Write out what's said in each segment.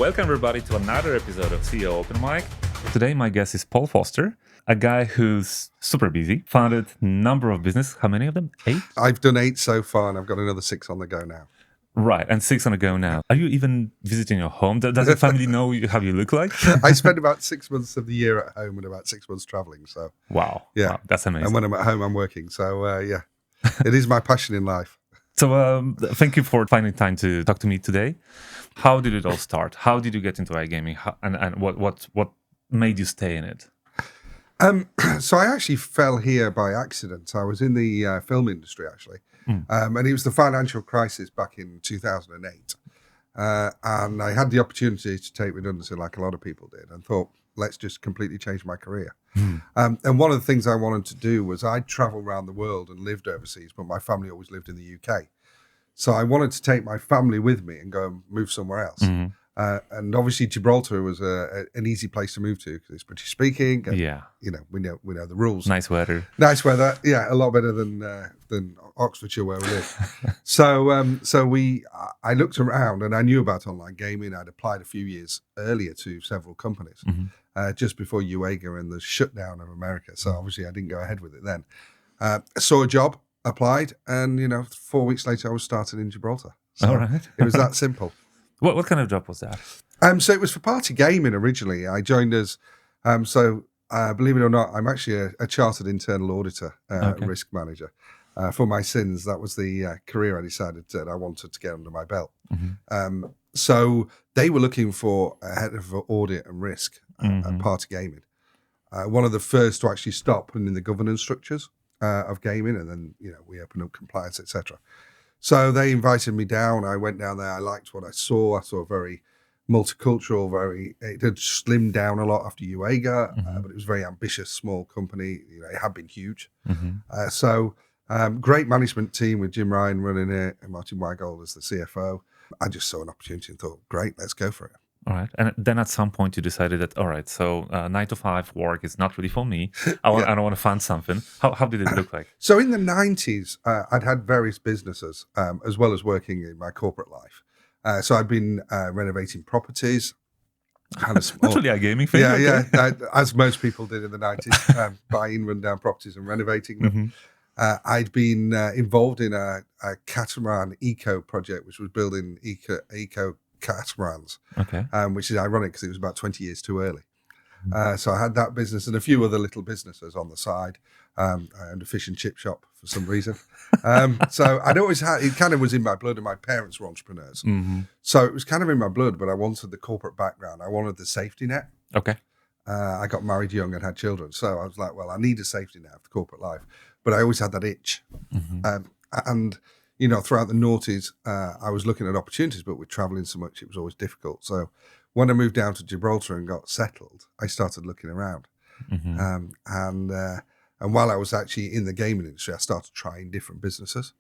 Welcome everybody to another episode of CEOpen Mic. Today my guest is Paul Foster, a guy who's super busy, founded a number of businesses. How many of them? 8? I've done 8 so far, and I've got another 6 on the go now. Right, and 6 on the go now. Are you even visiting your home? Does your family know how you look like? I spend about 6 months of the year at home and about 6 months traveling. So Wow, that's amazing. And when I'm at home, I'm working. So it is my passion in life. So thank you for finding time to talk to me today. How did it all start? How did you get into iGaming? And what made you stay in it? So I actually fell here by accident. I was in the film industry, actually. And it was the financial crisis back in 2008. And I had the opportunity to take redundancy like a lot of people did and thought, let's just completely change my career. And one of the things I wanted to do was I'd travel around the world and lived overseas, but my family always lived in the UK. So I wanted to take my family with me and go and move somewhere else. And obviously Gibraltar was an easy place to move to because it's British speaking. And, we know the rules. Nice weather. Nice weather. Yeah, a lot better than Oxfordshire where we live. I looked around and I knew about online gaming. I'd applied a few years earlier to several companies just before UAGA and the shutdown of America. So obviously I didn't go ahead with it then. Saw a job, applied, and 4 weeks later I was starting in Gibraltar. So all right. It was that simple. What kind of job was that? So it was for party gaming originally. I joined as, believe it or not, I'm actually a chartered internal auditor, risk manager. For my sins, that was the career I decided that I wanted to get under my belt. So they were looking for a head of audit and risk at party gaming. One of the first to actually start putting in the governance structures of gaming, and then we opened up compliance, etc. So they invited me down. I went down there. I liked what I saw. I saw very multicultural, it had slimmed down a lot after UAGA, but it was a very ambitious, small company. It had been huge. Great management team with Jim Ryan running it and Martin Weigold as the CFO. I just saw an opportunity and thought, great, let's go for it. All right. And then at some point you decided that, all right, so 9 to 5 work is not really for me. I want to find something. How did it look like? So in the 90s, I'd had various businesses as well as working in my corporate life. So I'd been renovating properties. Not really a gaming thing. As most people did in the 90s, buying rundown properties and renovating them. I'd been involved in a catamaran eco project, which was building eco catamarans, which is ironic because it was about 20 years too early. So I had that business and a few other little businesses on the side. I owned a fish and chip shop for some reason. So I'd always had, it kind of was in my blood, and my parents were entrepreneurs. So it was kind of in my blood, but I wanted the corporate background. I wanted the safety net. I got married young and had children. So I was like, well, I need a safety net of the corporate life. But I always had that itch. And throughout the noughties, I was looking at opportunities, but with traveling so much, it was always difficult. So when I moved down to Gibraltar and got settled, I started looking around. And while I was actually in the gaming industry, I started trying different businesses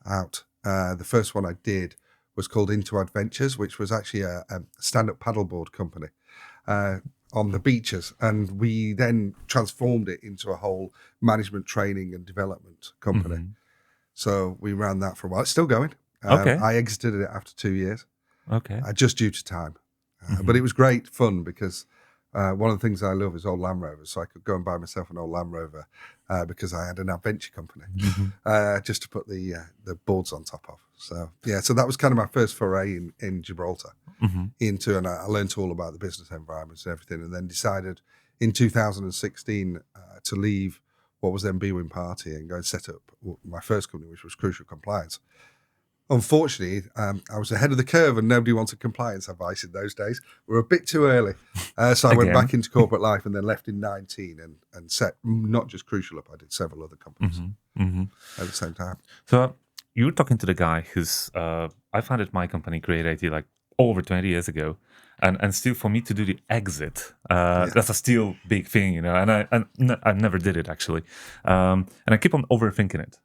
out. The first one I did was called Into Adventures, which was actually a stand-up paddleboard company on the beaches. And we then transformed it into a whole management training and development company. So we ran that for a while. It's still going. I exited it after 2 years. Just due to time. But it was great fun because one of the things I love is old Land Rovers. So I could go and buy myself an old Land Rover because I had an adventure company just to put the boards on top of. So so that was kind of my first foray in Gibraltar into, and I learned all about the business environments and everything, and then decided in 2016 to leave what was then Bwin Party and go and set up my first company, which was Crucial Compliance. Unfortunately, I was ahead of the curve and nobody wanted compliance advice in those days. We were a bit too early. So I went back into corporate life and then left in 19 and set not just Crucial up, I did several other companies at the same time. So you were talking to the guy who's, I founded my company, Create IT, like over 20 years ago. And still for me to do the exit, that's a still big thing, and I never did it actually. And I keep on overthinking it.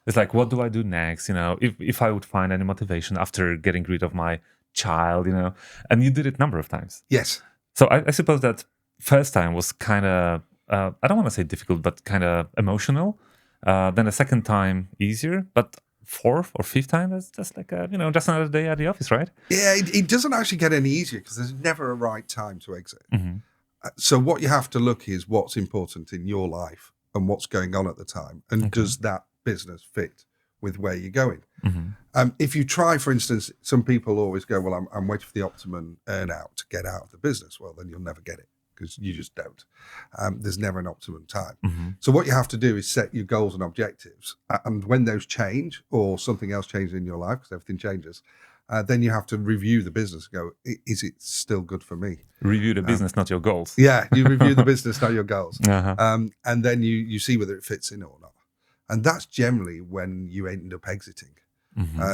It's like, what do I do next? If I would find any motivation after getting rid of my child, and you did it a number of times. Yes. So I suppose that first time was kind of, I don't want to say difficult, but kind of emotional. Then the second time easier. But fourth or fifth time, that's just like just another day at the office, right? Yeah, it doesn't actually get any easier because there's never a right time to exit. Mm-hmm. So what you have to look is what's important in your life and what's going on at the time, and does that business fit with where you're going? If you try, for instance, some people always go, well, I'm waiting for the optimum earnout to get out of the business. Well, then you'll never get it because you just don't. There's never an optimum time. So what you have to do is set your goals and objectives. And when those change or something else changes in your life, because everything changes, then you have to review the business and go, is it still good for me? Review the business, not your goals. Yeah, you review the business, not your goals. Uh-huh. And then you see whether it fits in or not. And that's generally when you end up exiting.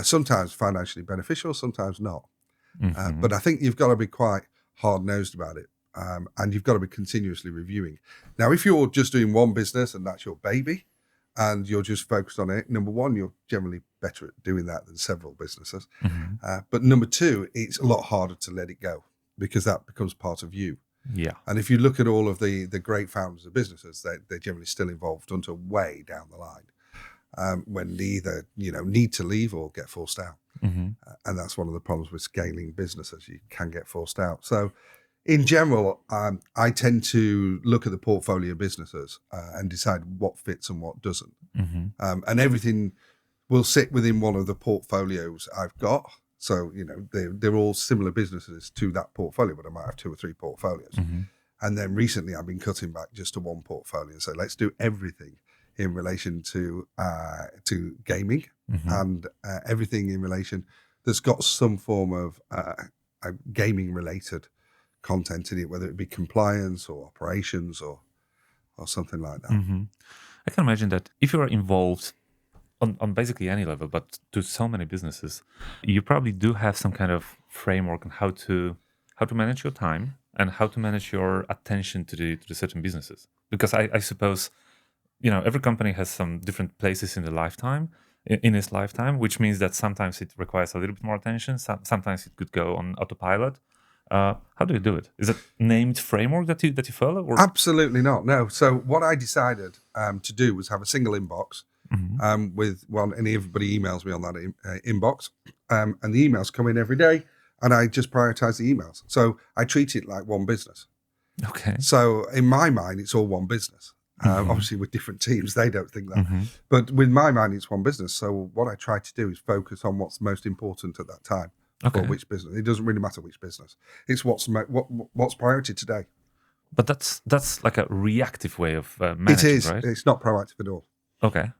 Sometimes financially beneficial, sometimes not. But I think you've got to be quite hard-nosed about it. And you've got to be continuously reviewing. Now, if you're just doing one business and that's your baby and you're just focused on it, number one, you're generally better at doing that than several businesses. But number two, it's a lot harder to let it go because that becomes part of you. Yeah. And if you look at all of the great founders of businesses, they're generally still involved until way down the line when they either need to leave or get forced out. And that's one of the problems with scaling businesses. You can get forced out. So in general, I tend to look at the portfolio businesses and decide what fits and what doesn't. And everything will sit within one of the portfolios I've got. So, they're all similar businesses to that portfolio, but I might have 2 or 3 portfolios. And then recently I've been cutting back just to one portfolio. So let's do everything in relation to gaming and everything in relation that's got some form of gaming related content in it, whether it be compliance or operations or something like that. I can imagine that if you are involved on basically any level, but to so many businesses, you probably do have some kind of framework on how to manage your time and how to manage your attention to the certain businesses. Because I suppose every company has some different places in its lifetime, which means that sometimes it requires a little bit more attention. Sometimes it could go on autopilot. How do you do it? Is it named framework that you follow? Or? Absolutely not. No. So what I decided to do was have a single inbox with and everybody emails me on that inbox, and the emails come in every day, and I just prioritize the emails. So I treat it like one business. Okay. So in my mind, it's all one business. Obviously, with different teams, they don't think that. But with my mind, it's one business. So what I try to do is focus on what's most important at that time. Okay. For which business. It doesn't really matter which business. It's what's priority today. But that's like a reactive way of managing, it is. Right? It's not proactive at all. Okay.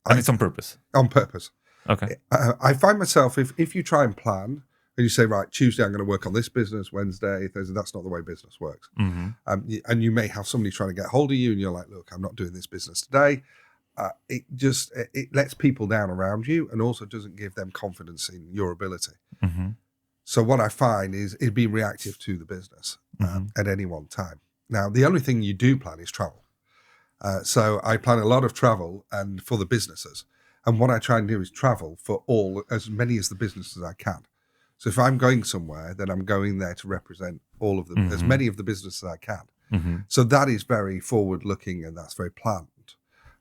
And it's on purpose? On purpose. Okay. I find myself, if you try and plan, and you say, right, Tuesday I'm going to work on this business, Wednesday, Thursday, that's not the way business works. And you may have somebody trying to get hold of you, and you're like, look, I'm not doing this business today. It lets people down around you and also doesn't give them confidence in your ability. So what I find is it'd be reactive to the business at any one time. Now, the only thing you do plan is travel. So I plan a lot of travel and for the businesses. And what I try and do is travel for as many as the businesses I can. So if I'm going somewhere, then I'm going there to represent all of them, as many of the businesses as I can. So that is very forward looking and that's very planned.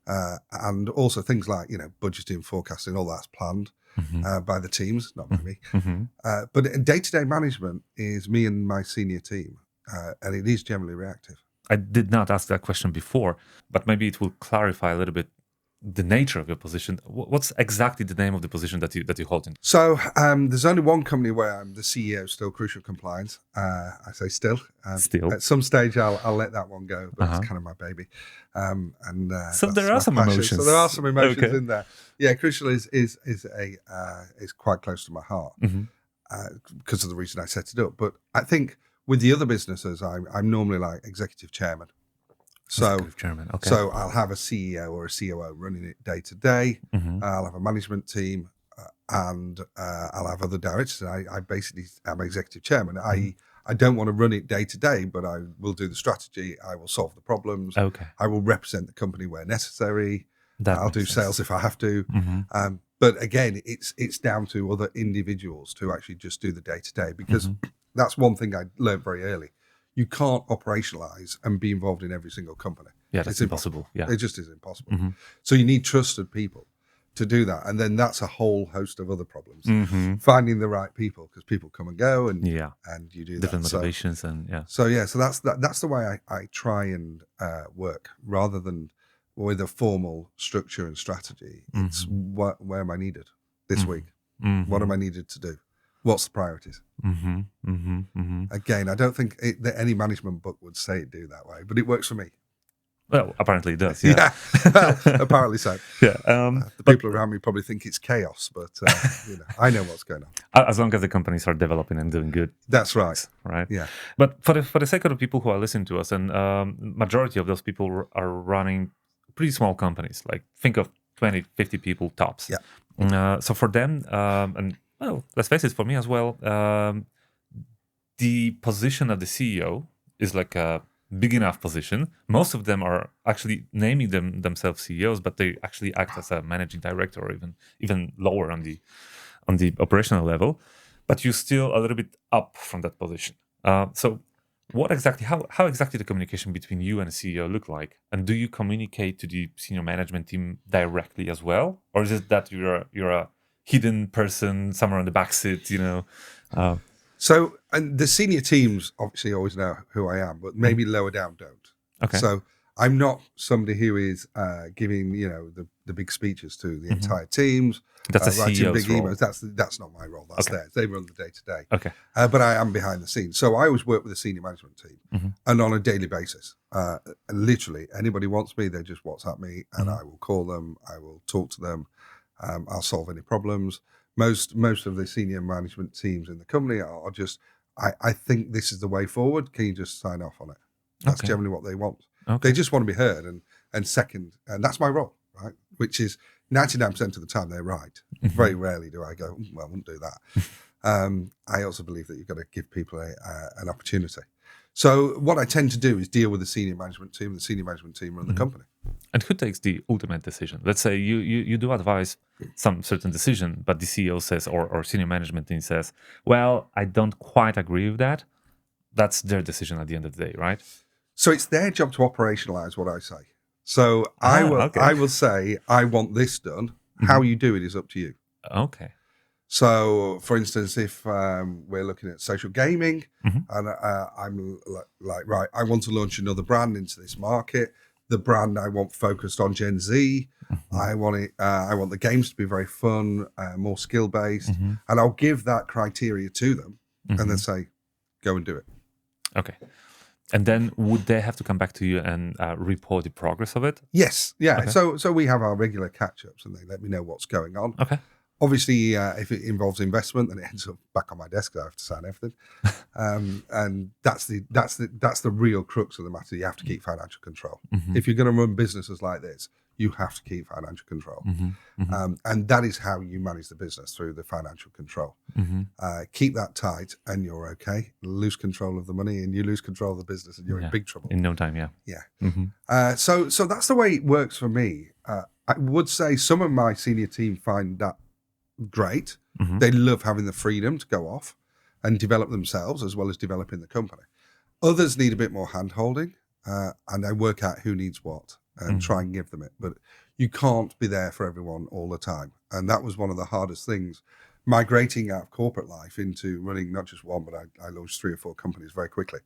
And also things like, budgeting, forecasting, all that's planned by the teams, not by me. But day-to-day management is me and my senior team, and it is generally reactive. I did not ask that question before, but maybe it will clarify a little bit the nature of your position. What's exactly the name of the position that you hold in? So there's only one company where I'm the CEO, still Crucial Compliance. I say still. Still. At some stage, I'll let that one go, but it's kind of my baby. So there are some emotions. So there are some emotions in there. Yeah, Crucial is quite close to my heart because of the reason I set it up. But I think with the other businesses, I'm normally like executive chairman. Okay. So I'll have a CEO or a COO running it day to day. I'll have a management team, and I'll have other directors. I basically am executive chairman. I don't want to run it day to day, but I will do the strategy. I will solve the problems. Okay. I will represent the company where necessary. I'll do sales if I have to. But again, it's down to other individuals to actually just do the day to day, because that's one thing I learned very early. You can't operationalize and be involved in every single company. Yeah, that's impossible. Yeah, it just is impossible. So you need trusted people to do that. And then that's a whole host of other problems. Mm-hmm. Finding the right people, because people come and go, and Yeah. and you do Different that. motivations and yeah. So that's the way I try and work, rather than with a formal structure and strategy. It's where am I needed this week? What am I needed to do? What's the priorities? Again, I don't think that any management book would say it do that way, but it works for me. Well, apparently it does. Yeah. Well, apparently so. Yeah. The people around me probably think it's chaos, but I know what's going on. As long as the companies are developing and doing good. That's right. Right. Yeah. But for the sake of the people who are listening to us, and majority of those people are running pretty small companies, like think of 20, 50 people tops. Yeah. So for them, and well, let's face it, for me as well, the position of the CEO is like a big enough position. Most of them are actually naming themselves CEOs, but they actually act as a managing director or even lower on the operational level. But you're still a little bit up from that position. So what exactly, how exactly the communication between you and the CEO look like? And do you communicate to the senior management team directly as well? Or is it that you're a hidden person somewhere on the back seat, So, and the senior teams obviously always know who I am, but maybe lower down don't. Okay. So I'm not somebody who is giving, the big speeches to the entire teams. That's a writing CEO's big role. emails. That's not my role. That's theirs. They run the day to day. Okay. But I am behind the scenes. So I always work with the senior management team, and on a daily basis. Literally, anybody wants me, they just WhatsApp me, and I will call them. I will talk to them. I'll solve any problems. Most of the senior management teams in the company are just, I think this is the way forward. Can you just sign off on it? That's generally what they want. Okay. They just want to be heard. And second, and that's my role, right? Which is 99% of the time they're right. Very rarely do I go, well, I wouldn't do that. I also believe that you've got to give people an opportunity. So what I tend to do is deal with the senior management team. The senior management team run the company. And who takes the ultimate decision? Let's say you do advise some certain decision, but the CEO says, or senior management team says, well, I don't quite agree with that. That's their decision at the end of the day, right? So it's their job to operationalize what I say. So I will say, I want this done. How you do it is up to you. Okay. So, for instance, if we're looking at social gaming, and I'm like, right, I want to launch another brand into this market. The brand I want focused on Gen Z. I want it. I want the games to be very fun, more skill based, and I'll give that criteria to them, and then say, go and do it. Okay. And then would they have to come back to you and report the progress of it? Yes. Yeah. Okay. So we have our regular catch ups, and they let me know what's going on. Okay. Obviously, if it involves investment, then it ends up back on my desk. I have to sign everything, and that's the real crux of the matter. You have to keep financial control. If you're going to run businesses like this, you have to keep financial control, and that is how you manage the business, through the financial control. Keep that tight, and you're okay. Lose control of the money, and you lose control of the business, and you're in big trouble in no time. Yeah. Yeah. So that's the way it works for me. I would say some of my senior team find that great. They love having the freedom to go off and develop themselves as well as developing the company. Others need a bit more hand holding, and I work out who needs what and try and give them it. But you can't be there for everyone all the time. And that was one of the hardest things, migrating out of corporate life into running not just one, but I launched 3 or 4 companies very quickly.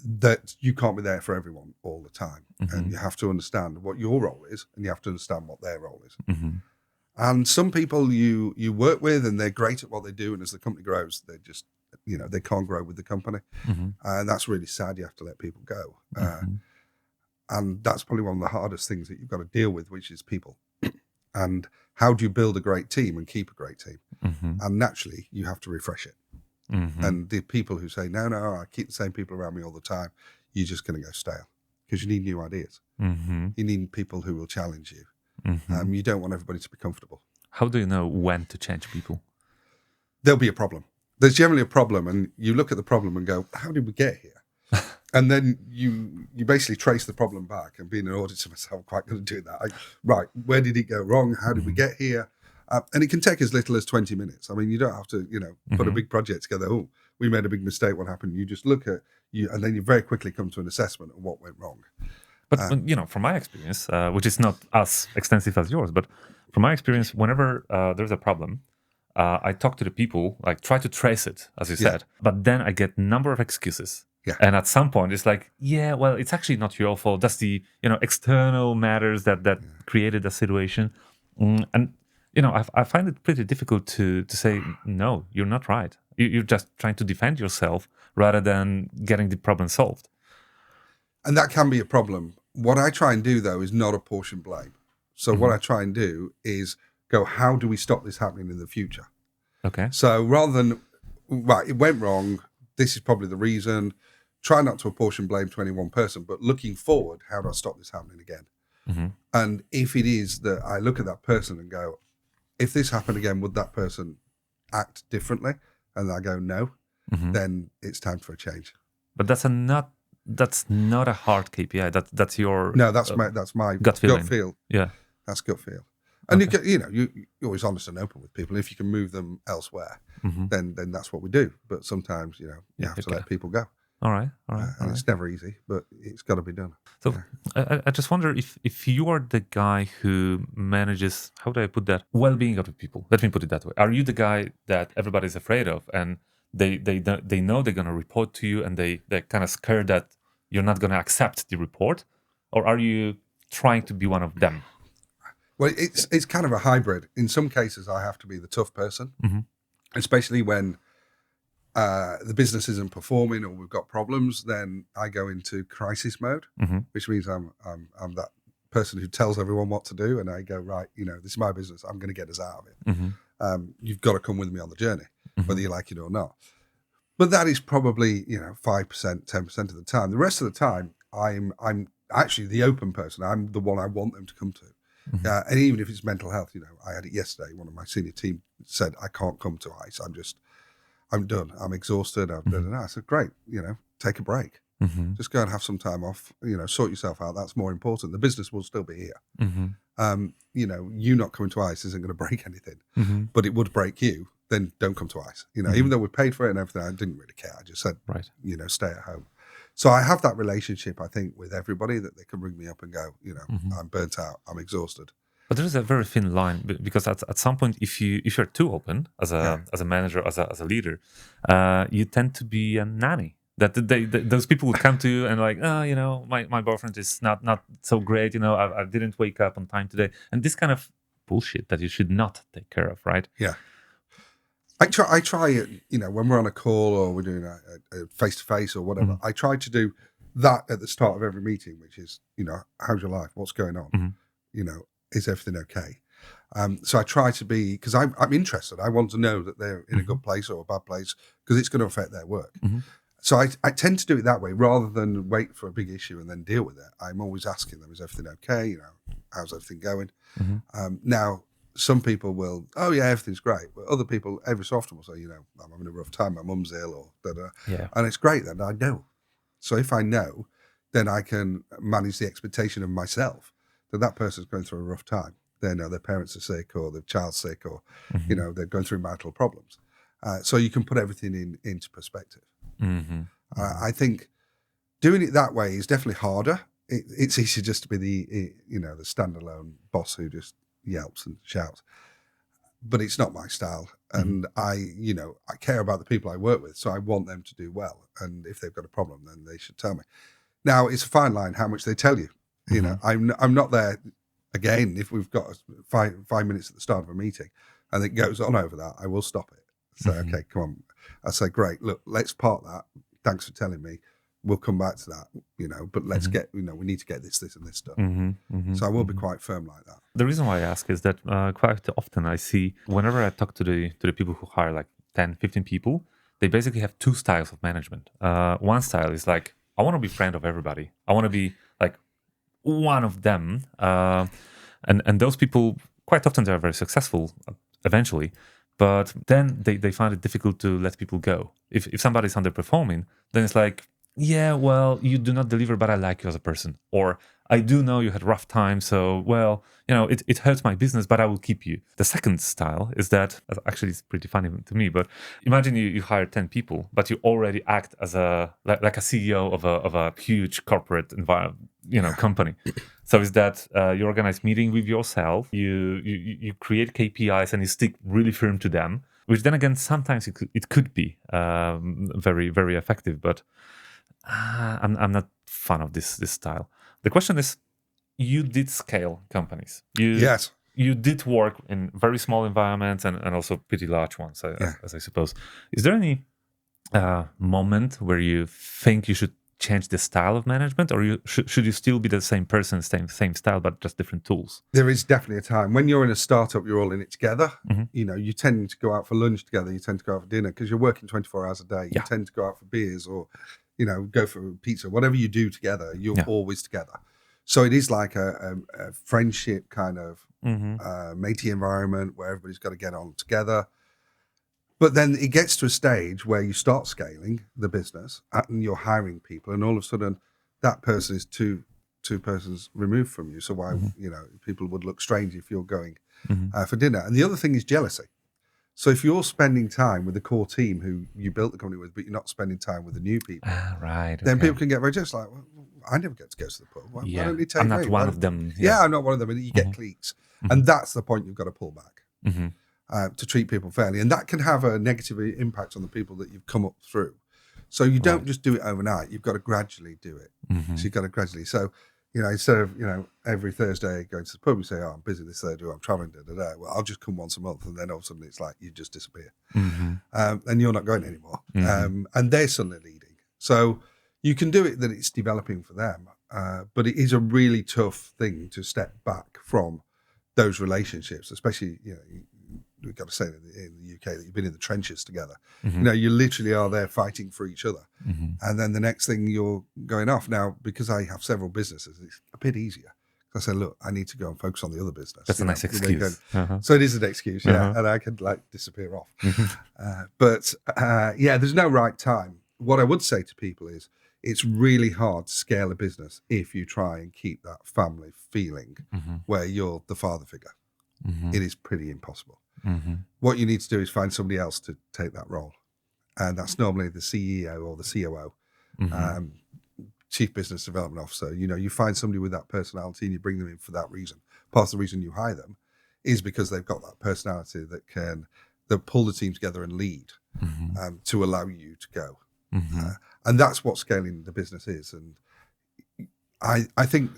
That you can't be there for everyone all the time. And you have to understand what your role is, and you have to understand what their role is. And some people you work with, and they're great at what they do, and as the company grows, they just, they can't grow with the company. And that's really sad. You have to let people go. And that's probably one of the hardest things that you've got to deal with, which is people. And how do you build a great team and keep a great team? And naturally, you have to refresh it. And the people who say, no, I keep the same people around me all the time, you're just going to go stale, because you need new ideas. You need people who will challenge you. You don't want everybody to be comfortable. How do you know when to change people? There'll be a problem. There's generally a problem, and you look at the problem and go, how did we get here? And then you basically trace the problem back. And being an auditor myself, I'm quite good at doing that. Right, where did it go wrong? How did we get here? And it can take as little as 20 minutes. I mean, you don't have to, put a big project together. Oh, we made a big mistake. What happened? You just look at you, and then you very quickly come to an assessment of what went wrong. But from my experience, which is not as extensive as yours, but From my experience, whenever there's a problem, I talk to the people, like try to trace it, as you Yeah. said, but then I get number of excuses. Yeah. And at some point, it's like, yeah, well, it's actually not your fault. That's the external matters that created the situation. And I find it pretty difficult to say no, you're not right. You're just trying to defend yourself rather than getting the problem solved. And that can be a problem. What I try and do, though, is not apportion blame. So what I try and do is go, how do we stop this happening in the future? Okay. So rather than, right, it went wrong, this is probably the reason, try not to apportion blame to any one person, but looking forward, how do I stop this happening again? And if it is that I look at that person and go, if this happened again, would that person act differently? And I go, no, then it's time for a change. But that's not a hard KPI. That's your No, that's my gut feeling. feel. Yeah, that's gut feel. And you're always honest and open with people. If you can move them elsewhere, then that's what we do. But sometimes you have to let people go. All right. And it's never easy, but it's got to be done. So I just wonder if you are the guy who manages, how do I put that, well-being of the people. Let me put it that way. Are you the guy that everybody's afraid of, and they know they're going to report to you, and they're kind of scared that you're not going to accept the report, or are you trying to be one of them? Well, it's kind of a hybrid. In some cases, I have to be the tough person, especially when the business isn't performing or we've got problems. Then I go into crisis mode, which means I'm that person who tells everyone what to do, and I go, right, this is my business. I'm going to get us out of it. You've got to come with me on the journey, whether you like it or not. But that is probably 5%, 10% of the time. The rest of the time, I'm actually the open person. I'm the one I want them to come to. And even if it's mental health, I had it yesterday. One of my senior team said, I can't come to ICE. I'm done. I'm exhausted. I said, great, take a break. Just go and have some time off, sort yourself out. That's more important. The business will still be here. You not coming to ICE isn't going to break anything, but it would break you. Then don't come to ICE. Even though we paid for it and everything, I didn't really care. I just said, right, stay at home. So I have that relationship, I think, with everybody, that they can ring me up and go, I'm burnt out, I'm exhausted. But there is a very thin line, because at some point, if you're too open as a manager, as a leader, you tend to be a nanny. That those people would come to you and like, my boyfriend is not so great. I didn't wake up on time today, and this kind of bullshit that you should not take care of, right? Yeah. I try, when we're on a call or we're doing a face-to-face or whatever, I try to do that at the start of every meeting, which is, how's your life? What's going on? Is everything okay? So I try to be, because I'm interested. I want to know that they're in a good place or a bad place, because it's going to affect their work. So I tend to do it that way rather than wait for a big issue and then deal with it. I'm always asking them, is everything okay? How's everything going? Now, some people will, oh yeah, everything's great. But other people, every so often will say, I'm having a rough time. My mum's ill or da-da. Yeah. And it's great that I know. So if I know, then I can manage the expectation of myself that person's going through a rough time. They know their parents are sick or their child's sick or, they're going through marital problems. So you can put everything into perspective. I think doing it that way is definitely harder. It's easier just to be the standalone boss who just yelps and shouts, but it's not my style. And I care about the people I work with, so I want them to do well. And if they've got a problem, then they should tell me. Now, it's a fine line how much they tell you. I'm not there. Again, if we've got 5 minutes at the start of a meeting and it goes on over that, I will stop it. Say, okay, come on. I say, great, look, let's park that. Thanks for telling me. We'll come back to that, but let's get, we need to get this and this done. So I will be quite firm like that. The reason why I ask is that quite often I see, whenever I talk to the people who hire like 10, 15 people, they basically have 2 styles of management. One style is like, I want to be friend of everybody. I want to be like one of them. And those people, quite often they're very successful eventually, but then they find it difficult to let people go. If somebody's underperforming, then it's like, yeah, well, you do not deliver, but I like you as a person. Or I do know you had a rough time, so, well, it hurts my business, but I will keep you. The second style is that, actually it's pretty funny to me, but imagine you hire 10 people, but you already act as like a CEO of a huge corporate environment, company. So is that you organize meeting with yourself, you create KPIs and you stick really firm to them, which then again sometimes it could be very very effective, but I'm not fan of this style. The question is, you did scale companies. Yes. You did work in very small environments and also pretty large ones, Yeah. as I suppose. Is there any moment where you think you should change the style of management, or should you still be the same person, same style, but just different tools? There is definitely a time when you're in a startup, you're all in it together. Mhm. You tend to go out for lunch together. You tend to go out for dinner because you're working 24 hours a day. You Yeah. tend to go out for beers or, go for pizza. Whatever you do together, you're Yeah. always together. So it is like a friendship kind of Mm-hmm. matey environment where everybody's got to get on together. But then it gets to a stage where you start scaling the business and you're hiring people, and all of a sudden that person is two persons removed from you. So why, people would look strange if you're going for dinner. And the other thing is jealousy. So if you're spending time with the core team who you built the company with, but you're not spending time with the new people, Right. then okay. people can get very jealous. Like, well, I never get to go to the pub. Why don't you take I'm me? not one of them. Yeah, I'm not one of them. And you get cliques. And that's the point you've got to pull back. Mm-hmm. To treat people fairly, and that can have a negative impact on the people that you've come up through. So you don't just do it overnight. You've got to gradually do it. Mm-hmm. So you've got to gradually. So instead of every Thursday going to the pub, you say, "Oh, I'm busy this Thursday. I'm traveling." Well, I'll just come once a month, and then all of a sudden it's like you just disappear, and you're not going anymore. And they're suddenly leading. So you can do it that it's developing for them, but it is a really tough thing to step back from those relationships, especially we've got to say in the UK that you've been in the trenches together. You literally are there fighting for each other. And then the next thing you're going off. Now, because I have several businesses, it's a bit easier. I say, look, I need to go and focus on the other business. That's a nice excuse. So it is an excuse, yeah. And I could disappear off. But there's no right time. What I would say to people is it's really hard to scale a business if you try and keep that family feeling where you're the father figure. It is pretty impossible. What you need to do is find somebody else to take that role. And that's normally the CEO or the COO, Chief Business Development Officer. You find somebody with that personality and you bring them in for that reason. Part of the reason you hire them is because they've got that personality that pull the team together and lead to allow you to go. And that's what scaling the business is. And I think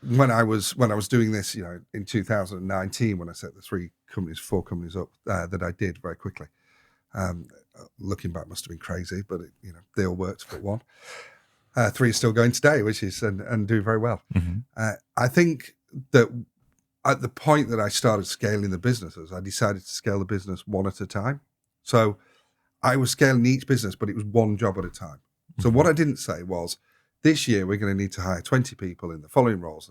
when I was doing this, in 2019, when I set the 4 companies up that I did very quickly, looking back must have been crazy, but they all worked but one. 3 are still going today, which is and do very well. I think that at the point that I started scaling the businesses, I decided to scale the business one at a time. So I was scaling each business, but it was one job at a time. So what I didn't say was, this year we're going to need to hire 20 people in the following roles.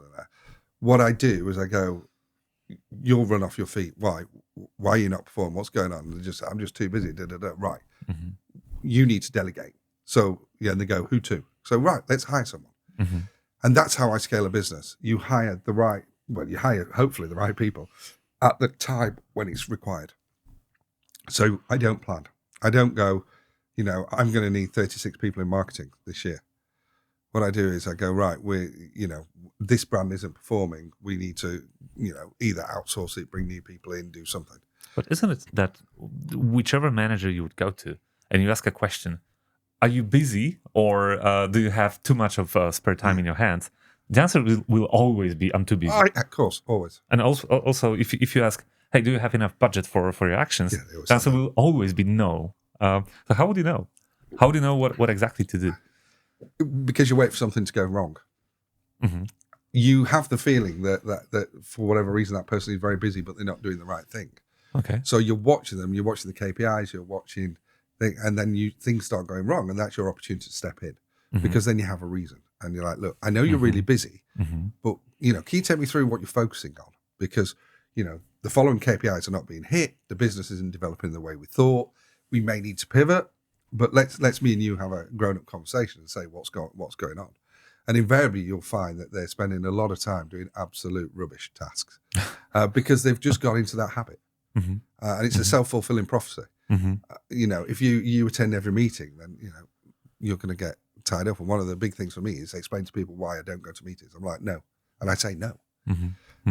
What I do is I go, you'll run off your feet. Why are you not performing? What's going on? And I'm just too busy. Right. You need to delegate. So and they go, who to? So right, let's hire someone. And that's how I scale a business. You hire hopefully the right people at the time when it's required. So I don't plan. I don't go, I'm going to need 36 people in marketing this year. What I do is I go, right, this brand isn't performing. We need to, either outsource it, bring new people in, do something. But isn't it that whichever manager you would go to and you ask a question, are you busy or do you have too much of spare time in your hands? The answer will always be, I'm too busy. Of course, always. And also if you ask, hey, do you have enough budget for your actions? The answer will always be no. So how would you know? How would you know what exactly to do? Because you wait for something to go wrong. You have the feeling that for whatever reason that person is very busy, but they're not doing the right thing. Okay. So you're watching them, you're watching the KPIs, you're watching, and then things start going wrong, and that's your opportunity to step in because then you have a reason, and you're like, look, I know you're really busy, but can you take me through what you're focusing on? Because the following KPIs are not being hit, the business isn't developing the way we thought. We may need to pivot. But let's me and you have a grown-up conversation and say what's going on. And invariably, you'll find that they're spending a lot of time doing absolute rubbish tasks because they've just got into that habit. And it's a self-fulfilling prophecy. If you attend every meeting, then you're going to get tied up. And one of the big things for me is explain to people why I don't go to meetings. I'm like, no. And I say no.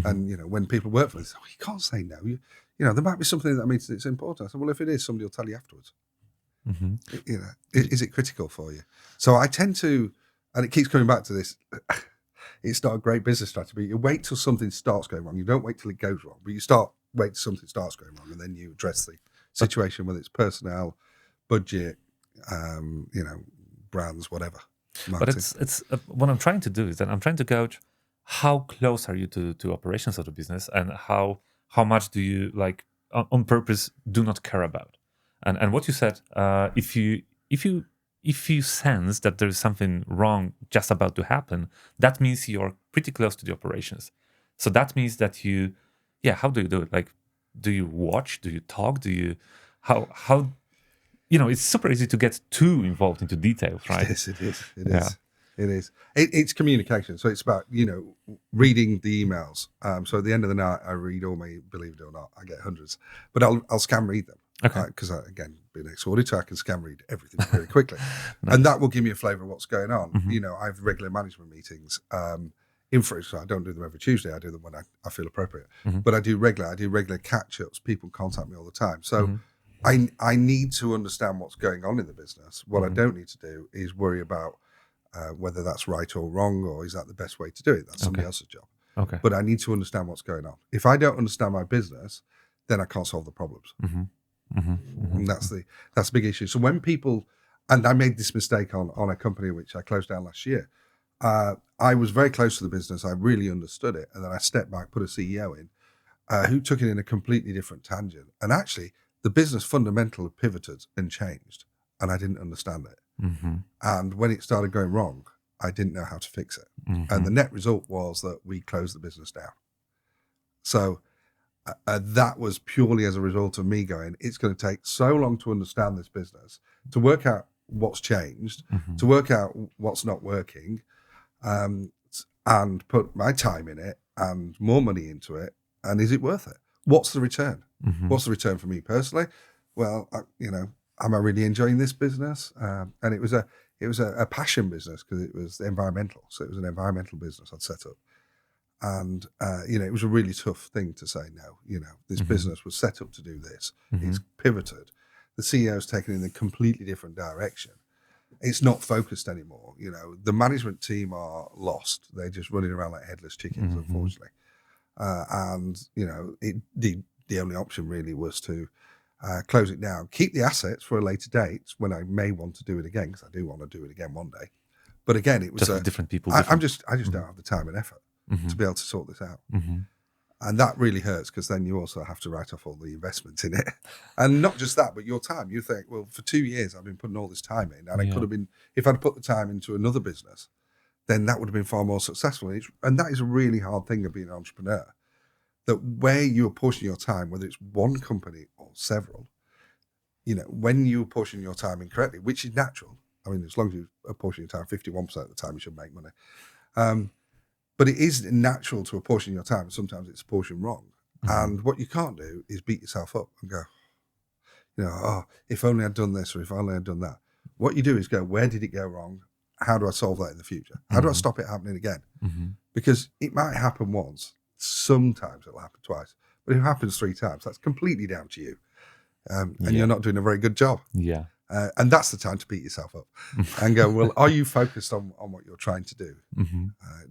And, when people work for me, they say, you can't say no. There might be something in that meeting that's important. I said, well, if it is, somebody will tell you afterwards. Is it critical for you? So I tend to, and it keeps coming back to this, it's not a great business strategy. You wait till something starts going wrong. You don't wait till it goes wrong, but wait till something starts going wrong, and then you address the situation, whether it's personnel, budget, brands, whatever. But it's what I'm trying to do is that I'm trying to gauge how close are you to operations of the business, and how much do you on purpose do not care about. And what you said, if you sense that there is something wrong just about to happen, that means you're pretty close to the operations. So that means that how do you do it? Do you watch? Do you talk? Do you how it's super easy to get too involved into details, right? It is. It's communication. So it's about, reading the emails. So at the end of the night, I read all my, believe it or not, I get hundreds, but I'll scan read them. Okay. Because again, being ex-auditor, I can scan read everything very quickly. Nice. And that will give me a flavour of what's going on. I have regular management meetings. So I don't do them every Tuesday. I do them when I feel appropriate. But I do regular catch-ups. People contact me all the time. So I need to understand what's going on in the business. What I don't need to do is worry about whether that's right or wrong, or is that the best way to do it. That's somebody else's job. Okay. But I need to understand what's going on. If I don't understand my business, then I can't solve the problems. And that's the big issue. So when people, and I made this mistake on a company which I closed down last year, I was very close to the business. I really understood it. And then I stepped back, put a CEO in who took it in a completely different tangent. And actually, the business fundamentally pivoted and changed, and I didn't understand it. And when it started going wrong, I didn't know how to fix it. And the net result was that we closed the business down. So that was purely as a result of me going, it's going to take so long to understand this business, to work out what's changed, to work out what's not working, and put my time in it and more money into it. And is it worth it? What's the return? What's the return for me personally? Well, am I really enjoying this business? And it was a passion business, because it was environmental. So it was an environmental business I'd set up. And, it was a really tough thing to say, no, this business was set up to do this. It's pivoted. The CEO's taken in a completely different direction. It's not focused anymore. The management team are lost. They're just running around like headless chickens, unfortunately. And, the only option really was to close it down, keep the assets for a later date when I may want to do it again, because I do want to do it again one day. But again, it was just different people. I just don't have the time and effort to be able to sort this out. And that really hurts, because then you also have to write off all the investment in it. And not just that, but your time. You think, well, for 2 years, I've been putting all this time in, and it could have been, if I'd put the time into another business, then that would have been far more successful. And that is a really hard thing of being an entrepreneur, that where you're pushing your time, whether it's one company or several, when you apportion your time incorrectly, which is natural. I mean, as long as you apportion your time 51% of the time, you should make money. But it is natural to apportion your time. Sometimes it's apportioned wrong. And what you can't do is beat yourself up and go, if only I'd done this, or if only I'd done that. What you do is go, where did it go wrong? How do I solve that in the future? How do I stop it happening again? Because it might happen once. Sometimes it'll happen twice. But if it happens 3 times, that's completely down to you. And you're not doing a very good job. Yeah. And that's the time to beat yourself up and go, well, are you focused on what you're trying to do?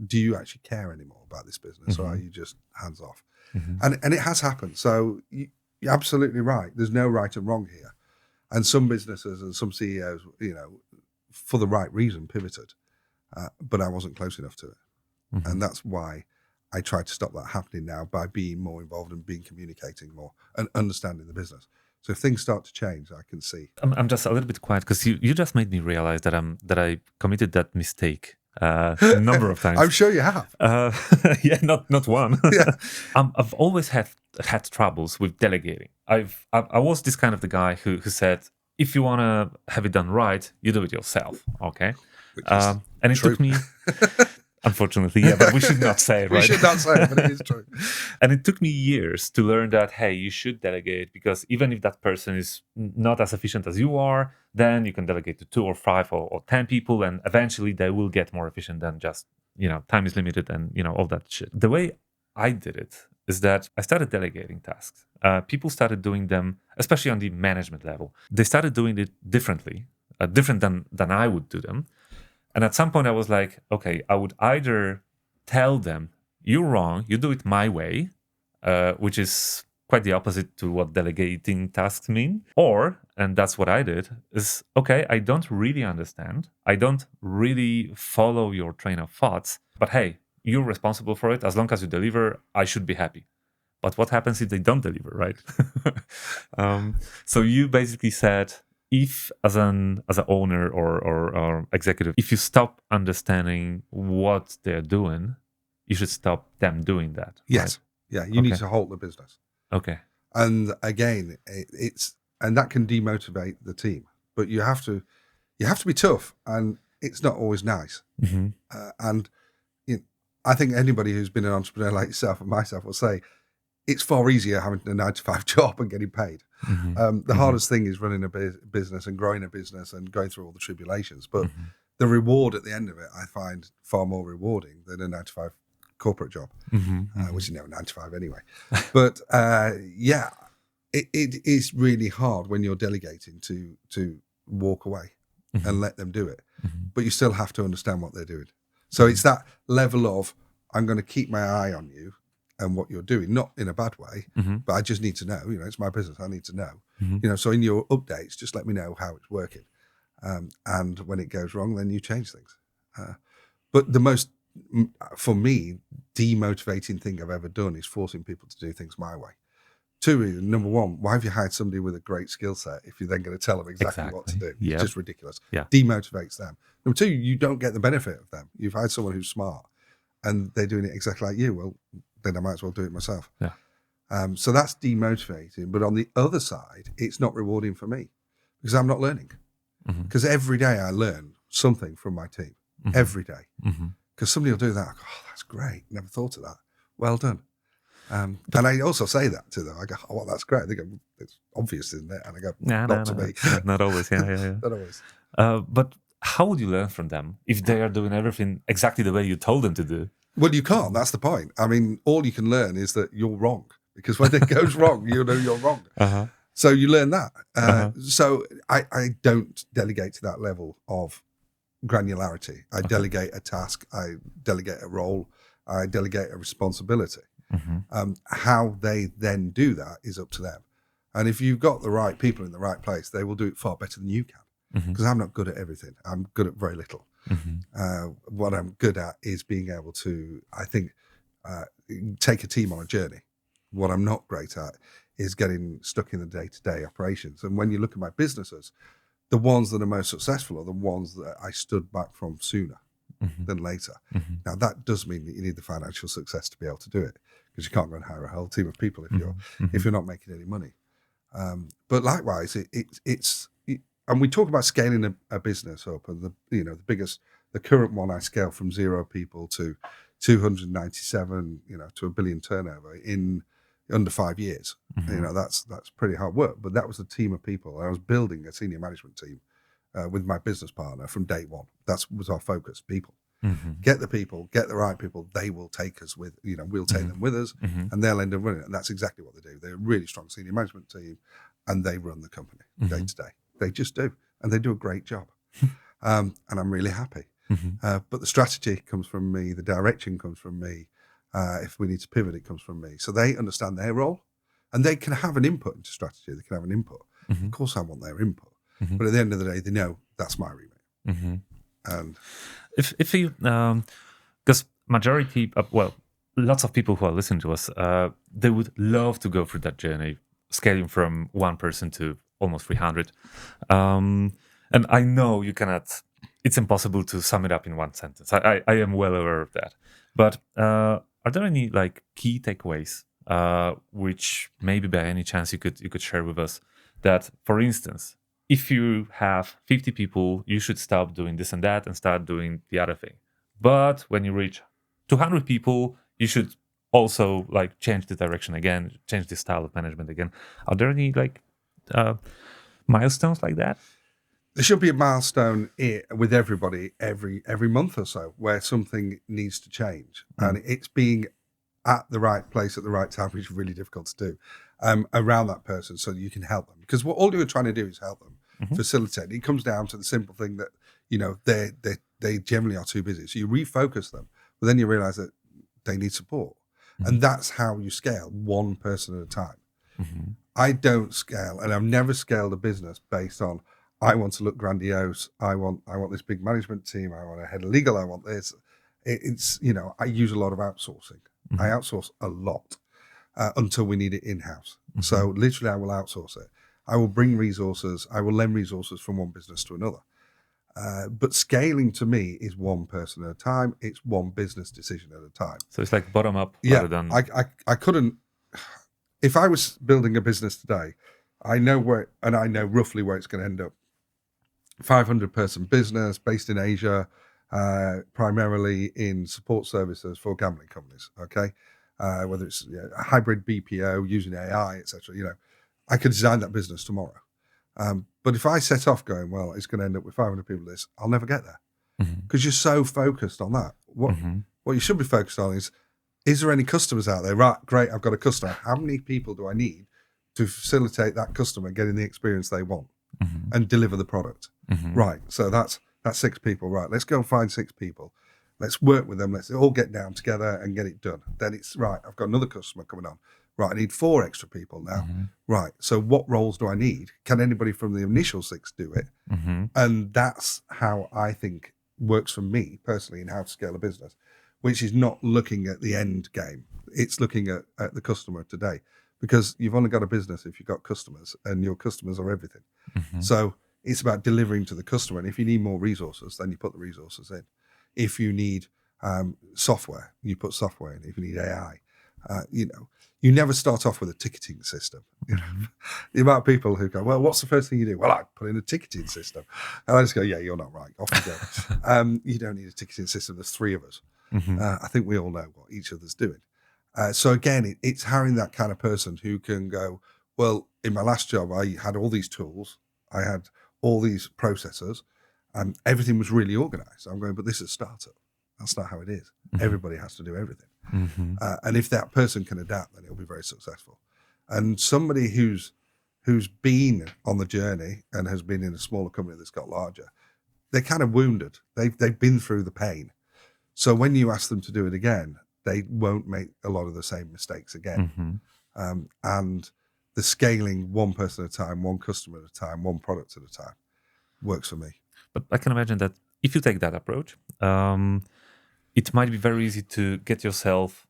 Do you actually care anymore about this business, or are you just hands off? And it has happened. So you're absolutely right. There's no right and wrong here. And some businesses and some CEOs, for the right reason, pivoted. But I wasn't close enough to it. And that's why I try to stop that happening now, by being more involved and communicating more and understanding the business. So if things start to change, I can see. I'm just a little bit quiet, because you just made me realize that I committed that mistake a number of times. I'm sure you have. Not one. I've always had troubles with delegating. I was this kind of the guy who said, if you want to have it done right, you do it yourself. Okay. And it took me. Unfortunately, yeah, but we should not say it, We right? should not say it, but it is true. And it took me years to learn that, hey, you should delegate, because even if that person is not as efficient as you are, then you can delegate to 2 or 5 or 10 people, and eventually they will get more efficient than just, time is limited and, all that shit. The way I did it is that I started delegating tasks. People started doing them, especially on the management level. They started doing it differently, different than I would do them. And at some point I was like, okay, I would either tell them, you're wrong, you do it my way, which is quite the opposite to what delegating tasks mean. Or, and that's what I did, is, okay, I don't really understand. I don't really follow your train of thoughts, but hey, you're responsible for it. As long as you deliver, I should be happy. But what happens if they don't deliver, right? So you basically said, if as an owner or executive, if you stop understanding what they're doing, you should stop them doing that. Yes. Right? Yeah. You need to halt the business. Okay. And again, and that can demotivate the team, but you have to be tough, and it's not always nice. Mm-hmm. And I think anybody who's been an entrepreneur like yourself and myself will say it's far easier having a 9-to-5 job and getting paid. Mm-hmm. The hardest thing is running a business and growing a business and going through all the tribulations. But the reward at the end of it, I find far more rewarding than a 9-to-5 corporate job, which is never 9-to-5 anyway. But yeah, it is really hard when you're delegating to walk away and let them do it. But you still have to understand what they're doing. So it's that level of, I'm going to keep my eye on you and what you're doing, not in a bad way, but I just need to know, it's my business. I need to know, so in your updates, just let me know how it's working. And when it goes wrong, then you change things. But the most, for me, demotivating thing I've ever done is forcing people to do things my way. 2 reasons. Number one, why have you hired somebody with a great skill set if you're then going to tell them exactly what to do? Yep. It's just ridiculous. Yeah. Demotivates them. Number two, you don't get the benefit of them. You've hired someone who's smart and they're doing it exactly like you. Well, then I might as well do it myself. Yeah. So that's demotivating. But on the other side, it's not rewarding for me because I'm not learning. Because every day I learn something from my team. Every day. Because somebody will do that. I go, oh, that's great. Never thought of that. Well done. And I also say that to them. I go, oh, well, that's great. They go, it's obvious, isn't it? And I go, not to me. Not always. Yeah. Not always. But how would you learn from them if they are doing everything exactly the way you told them to do? Well, you can't. That's the point. I mean, all you can learn is that you're wrong, because when it goes wrong, you know you're wrong. So you learn that. So I don't delegate to that level of granularity. I delegate a task. I delegate a role. I delegate a responsibility. How they then do that is up to them. And if you've got the right people in the right place, they will do it far better than you can. Because I'm not good at everything. I'm good at very little. What I'm good at is being able to, I think, take a team on a journey. What I'm not great at is getting stuck in the day-to-day operations. And when you look at my businesses, the ones that are most successful are the ones that I stood back from sooner than later. Now, that does mean that you need the financial success to be able to do it, because you can't go and hire a whole team of people if you're not making any money. But likewise, it's and we talk about scaling a business up, and the current one I scale from 0 people to 297, to $1 billion turnover in under 5 years. That's pretty hard work, but that was a team of people. I was building a senior management team with my business partner from day one. That was our focus: people. Get the people, get the right people. They will take us with, we'll take them with us, and they'll end up running it. And that's exactly what they do. They're a really strong senior management team, and they run the company day to day. They just do, and they do a great job. And I'm really happy. But the strategy comes from me. The direction comes from me. If we need to pivot, it comes from me. So they understand their role, and they can have an input into strategy. They can have an input. Of course, I want their input. But at the end of the day, they know that's my remit. And if you, because majority, lots of people who are listening to us, they would love to go through that journey, scaling from 1 person to almost 300. And I know you cannot, it's impossible to sum it up in 1 sentence. I am well aware of that. But are there any key takeaways, which maybe by any chance you could share with us, that, for instance, if you have 50 people, you should stop doing this and that and start doing the other thing? But when you reach 200 people, you should also like change the direction again, change the style of management again. Are there any like milestones like that? There should be a milestone with everybody every month or so where something needs to change, and it's being at the right place at the right time, which is really difficult to do, around that person, so you can help them. Because what all you're trying to do is help them, facilitate. It comes down to the simple thing that they generally are too busy, so you refocus them, but then you realize that they need support, and that's how you scale, one person at a time. I don't scale, and I've never scaled a business based on I want to look grandiose. I want this big management team. I want a head of legal. I want this. It's I use a lot of outsourcing. I outsource a lot until we need it in house. So literally, I will outsource it. I will bring resources. I will lend resources from one business to another. But scaling to me is one person at a time. It's one business decision at a time. So it's like bottom up Yeah, rather than. I couldn't. If I was building a business today, I know where, and I know roughly where it's going to end up. 500 person business based in Asia, primarily in support services for gambling companies. Okay, whether it's a hybrid BPO using AI, etc. I could design that business tomorrow. But if I set off going, well, it's going to end up with 500 people, this, I'll never get there because you're so focused on that. What you should be focused on is there any customers out there? Right, great, I've got a customer. How many people do I need to facilitate that customer getting the experience they want and deliver the product? Right, so that's 6 people. Right, let's go and find 6 people. Let's work with them. Let's all get down together and get it done. Then it's right, I've got another customer coming on. Right, I need 4 extra people now. Right, so what roles do I need? Can anybody from the initial 6 do it? And that's how I think works for me personally in how to scale a business, which is not looking at the end game. It's looking at the customer today, because you've only got a business if you've got customers, and your customers are everything. So it's about delivering to the customer. And if you need more resources, then you put the resources in. If you need software, you put software in. If you need AI, you never start off with a ticketing system. The amount of people who go, well, what's the first thing you do? Well, I put in a ticketing system. And I just go, yeah, you're not right. Off you go. You don't need a ticketing system. There's 3 of us. I think we all know what each other's doing. So again, it's hiring that kind of person who can go, well, in my last job, I had all these tools. I had all these processes, and everything was really organized. I'm going, but this is a startup. That's not how it is. Everybody has to do everything. And if that person can adapt, then it'll be very successful. And somebody who's been on the journey and has been in a smaller company that's got larger, they're kind of wounded. They've been through the pain. So when you ask them to do it again, they won't make a lot of the same mistakes again. And the scaling one person at a time, one customer at a time, one product at a time works for me. But I can imagine that if you take that approach, it might be very easy to get yourself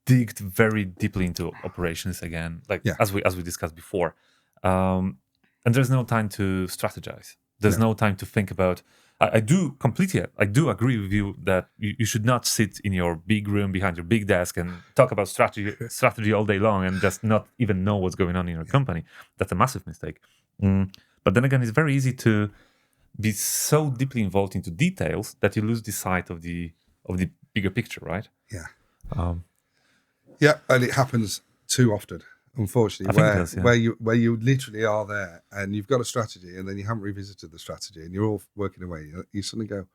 digged very deeply into operations again, as we discussed before. And there's no time to strategize. There's no time to think about. I do agree with you that you should not sit in your big room behind your big desk and talk about strategy all day long and just not even know what's going on in your company. That's a massive mistake. But then again, it's very easy to be so deeply involved into details that you lose the sight of the bigger picture, right? Yeah. And it happens too often, unfortunately, where you literally are there and you've got a strategy and then you haven't revisited the strategy and you're all working away. You suddenly go,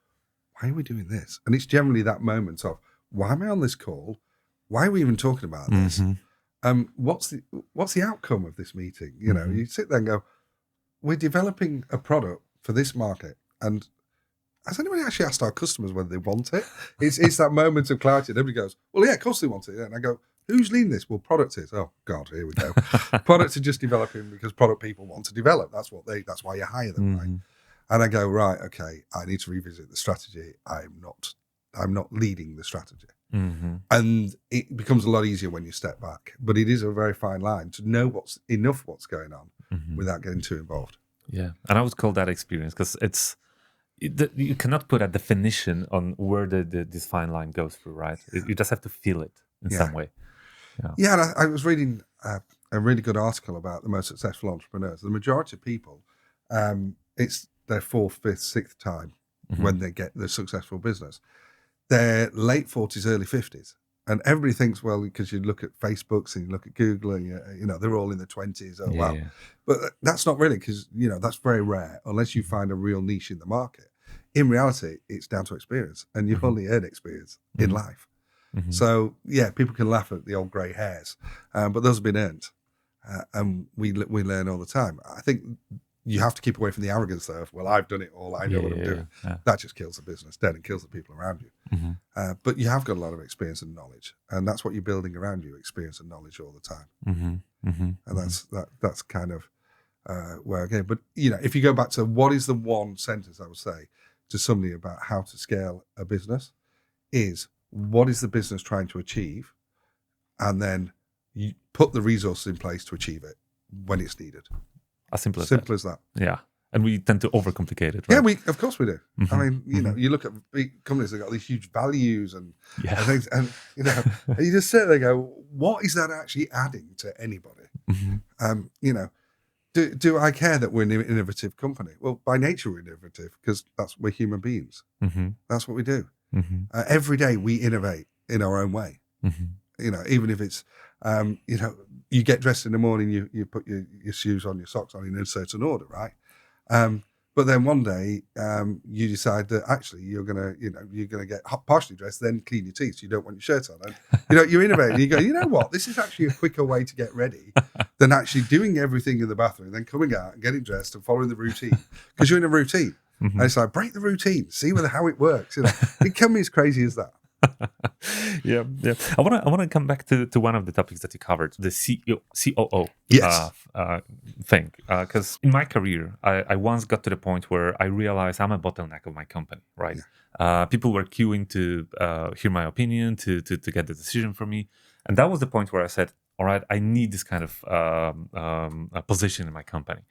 why are we doing this? And it's generally that moment of, why am I on this call? Why are we even talking about this? What's the outcome of this meeting? You sit there and go, we're developing a product for this market, and has anybody actually asked our customers whether they want it? It's that moment of clarity. And everybody goes, well, yeah, of course they want it. And I go, who's leading this? Well, product is. Oh God, here we go. Products are just developing because product people want to develop. That's why you hire them, right? And I go, right, okay, I need to revisit the strategy. I'm not leading the strategy. And it becomes a lot easier when you step back. But it is a very fine line to know what's going on without getting too involved. Yeah, and I would call that experience, because you cannot put a definition on where this fine line goes through, right? You just have to feel it in some way. Yeah, and I was reading a really good article about the most successful entrepreneurs. The majority of people, it's their 4th, 5th, 6th time when they get the successful business. They're late 40s, early 50s. And everybody thinks, well, because you look at Facebooks and you look at Google and, they're all in the 20s. Oh, wow. Yeah. But that's not really, because, that's very rare unless you find a real niche in the market. In reality, it's down to experience, and you only earn experience in life. So, people can laugh at the old grey hairs, but those have been earned. And we learn all the time. I think you have to keep away from the arrogance though. Well, I've done it all. I know what I'm doing. Yeah. That just kills the business dead and kills the people around you. But you have got a lot of experience and knowledge, and that's what you're building around you: experience and knowledge all the time. And that's kind of where I go. But if you go back to what is the one sentence I would say to somebody about how to scale a business, is what is the business trying to achieve, and then you put the resources in place to achieve it when it's needed. As simple as that. Yeah. And we tend to overcomplicate it, right? Yeah, of course we do. I mean, you look at big companies that got these huge values and things, and and you just sit there and go, what is that actually adding to anybody? Do I care that we're an innovative company? Well, by nature we're innovative because we're human beings. That's what we do. Every day we innovate in our own way. Even if it's, you get dressed in the morning, you put your shoes on, your socks on in a certain order, right? But then one day you decide that actually you're gonna get partially dressed, then clean your teeth. So you don't want your shirt on, and you're innovating. You go, you know what? This is actually a quicker way to get ready than actually doing everything in the bathroom, and then coming out and getting dressed and following the routine, because you're in a routine. And it's like, break the routine, see how it works. It can be as crazy as that. Yeah. I want to come back to one of the topics that you covered, the COO thing. Because in my career, I once got to the point where I realized I'm a bottleneck of my company. Right? Yeah. People were queuing to hear my opinion, to get the decision from me, and that was the point where I said, "All right, I need this kind of a position in my company."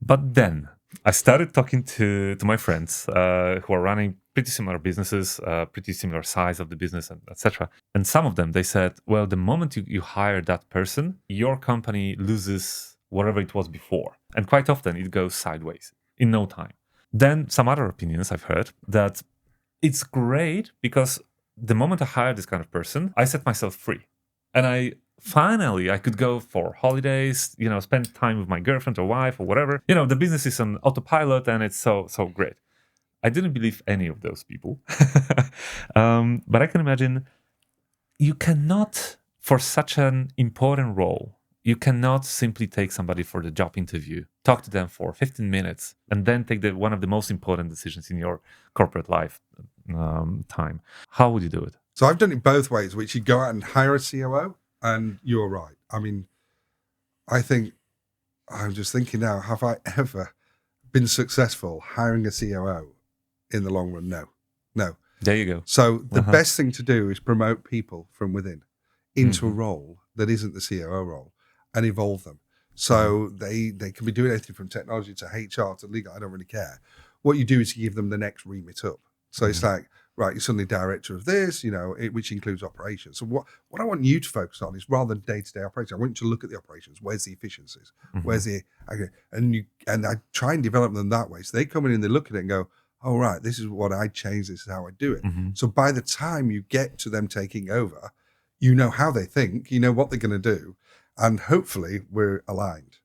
But then I started talking to my friends who are running pretty similar businesses, pretty similar size of the business, and etc. And some of them, they said, well, the moment you hire that person, your company loses whatever it was before. And quite often it goes sideways in no time. Then some other opinions I've heard that it's great because the moment I hire this kind of person, I set myself free. And I could go for holidays, spend time with my girlfriend or wife or whatever. The business is on autopilot and it's so great. I didn't believe any of those people. But I can imagine you cannot, for such an important role, you cannot simply take somebody for the job interview, talk to them for 15 minutes, and then take one of the most important decisions in your corporate life time. How would you do it? So I've done it both ways, which you go out and hire a COO, and you're right. I mean, I think, I'm just thinking now, have I ever been successful hiring a COO in the long run? No. There you go. So the best thing to do is promote people from within into a role that isn't the COO role and evolve them. So they can be doing anything from technology to HR to legal. I don't really care. What you do is you give them the next remit up. So it's like, right, you're suddenly director of this, which includes operations. So what I want you to focus on is, rather than day-to-day operations, I want you to look at the operations. Where's the efficiencies? Where's the and I try and develop them that way. So they come in and they look at it and go, oh, right, this is what I change. This is how I do it. So by the time you get to them taking over, you know how they think, you know what they're going to do, and hopefully we're aligned.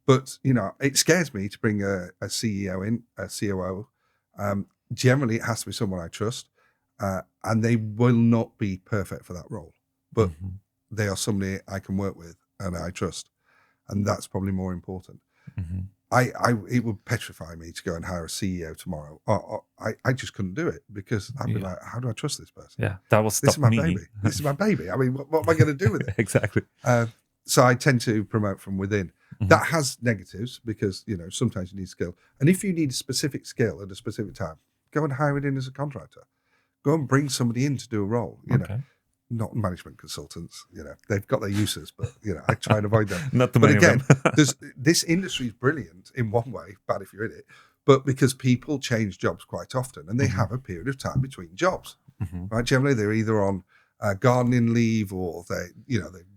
But, it scares me to bring a CEO in, a COO. Generally, it has to be someone I trust, and they will not be perfect for that role, but they are somebody I can work with and I trust, and that's probably more important. It would petrify me to go and hire a CEO tomorrow. I just couldn't do it, because I'd be like, how do I trust this person? Yeah, that was this is my baby. This is my baby. I mean, what am I going to do with it? Exactly. So I tend to promote from within. That has negatives, because sometimes you need skill, and if you need a specific skill at a specific time, go and hire it in as a contractor. Go and bring somebody in to do a role. Not management consultants. They've got their uses, but I try and avoid them. Not too many. But again, this industry is brilliant in one way, bad if you're in it, but because people change jobs quite often, and they have a period of time between jobs. Right? Generally, they're either on gardening leave, or they're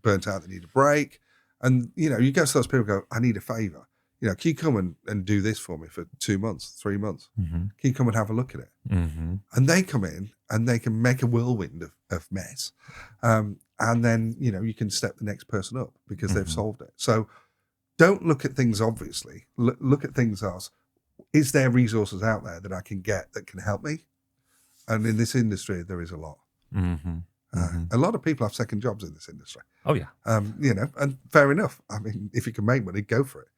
burnt out, they need a break, and you go to those people and go, I need a favor. can you come and do this for me for 2 months, 3 months? Mm-hmm. Can you come and have a look at it? Mm-hmm. And they come in and they can make a whirlwind of mess. And then, you can step the next person up because they've solved it. So don't look at things obviously. Look at things as, is there resources out there that I can get that can help me? And in this industry, there is a lot. Mm-hmm. A lot of people have second jobs in this industry. Oh, yeah. And fair enough. I mean, if you can make money, go for it.